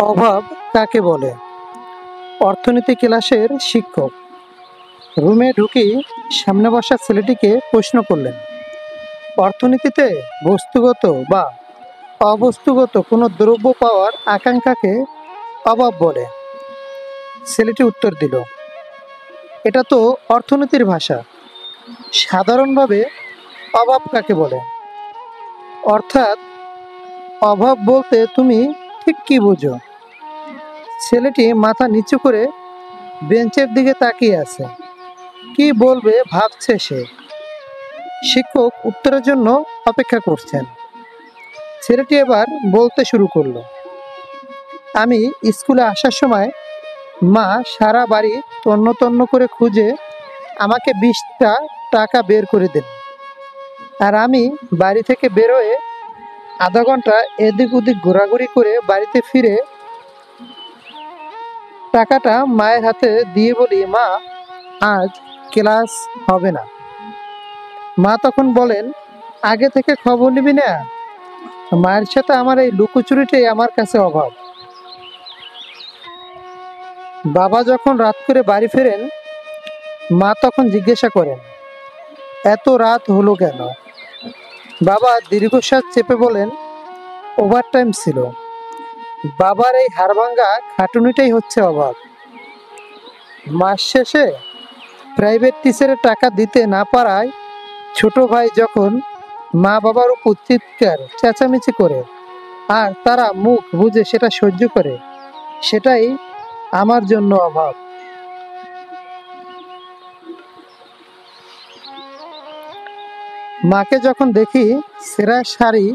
অভাব কাকে বলে? অর্থনীতি ক্লাসের শিক্ষক রুমে ঢুকেই সামনে বসা ছেলেটিকে প্রশ্ন করলেন, অর্থনীতিতে বস্তুগত বা অবস্তুগত কোনো দ্রব্য পাওয়ার আকাঙ্ক্ষাকে অভাব বলে। ছেলেটি উত্তর দিল, এটা তো অর্থনীতির ভাষা। সাধারণভাবে অভাব কাকে বলে, অর্থাৎ অভাব বলতে তুমি ঠিক কি বুঝো? ছেলেটি মাথা নিচু করে বেঞ্চের দিকে তাকিয়ে আছে। কি বলবে ভাবছে সে। শিক্ষক উত্তরের জন্য অপেক্ষা করছেন। ছেলেটি এবার বলতে শুরু করলো, আমি স্কুলে আসার সময় মা সারা বাড়ি তন্ন তন্ন করে খুঁজে আমাকে 20টা টাকা বের করে দেন। আর আমি বাড়ি থেকে বেরোয় আধা ঘন্টা এদিক ওদিক ঘোরাঘুরি করে বাড়িতে ফিরে টাকাটা মায়ের হাতে দিয়ে বলি, মা আজ ক্লাস হবে না। মা তখন বলেন, আগে থেকে খবর নিবি না? মায়ের সাথে আমার এই লুকোচুরিটাই আমার কাছে অভাব। বাবা যখন রাত করে বাড়ি ফেরেন, মা তখন জিজ্ঞাসা করেন, এত রাত হলো কেন? বাবা দীর্ঘশ্বাস চেপে বলেন, ওভারটাইম ছিল। বাবার এই হাড়ভাঙ্গা খাটুনিটাই হচ্ছে অভাব। মাস শেষে প্রাইভেট টিচারের টাকা দিতে না পারায় ছোট ভাই যখন মা বাবার উপর চিৎকার চেঁচামেচি করে আর তারা মুখ বুজে সেটা সহ্য করে, সেটাই আমার জন্য অভাব। মাকে যখন দেখি সেরা শাড়ি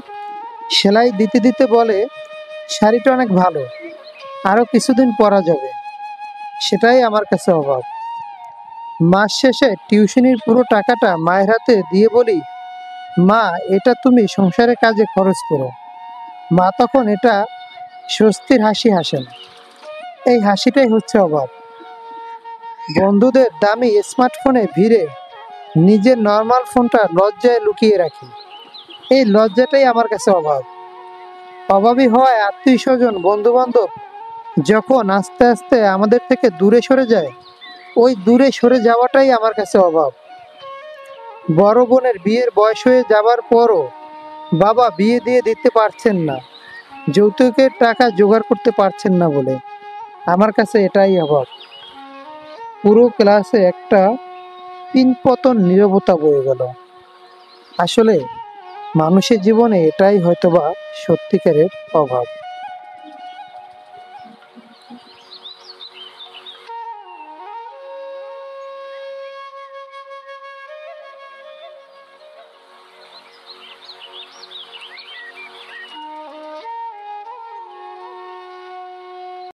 সেলাই দিতে দিতে বলে, শাড়িটা অনেক ভালো, আরও কিছুদিন পরা যাবে, সেটাই আমার কাছে অভাব। মাস শেষে টিউশনির পুরো টাকাটা মায়ের হাতে দিয়ে বলি, মা এটা তুমি সংসারের কাজে খরচ করো। মা তখন এটা স্বস্তির হাসি হাসেন। এই হাসিটাই হচ্ছে অভাব। বন্ধুদের দামি স্মার্টফোনে ভিড়ে নিজের নর্মাল ফোনটা লজ্জায় লুকিয়ে রাখি। এই লজ্জাটাই আমার কাছে অভাব। অভাবী হওয়ায় আত্মীয় স্বজন বন্ধু বান্ধব যখন আস্তে আস্তে আমাদের থেকে দূরে সরে যায়, ওই দূরে সরে যাওয়াটাই আমার কাছে অভাব। বড় বোনের বিয়ের বয়স হয়ে যাবার পরও বাবা বিয়ে দিয়ে দিতে পারছেন না, যৌতুকের টাকা জোগাড় করতে পারছেন না বলে। আমার কাছে এটাই অভাব। পুরো ক্লাসে একটা পিনপতন নীরবতা বয়ে গেল। আসলে মানুষের জীবনে এটাই হয়তোবা সত্যিকারের অভাব।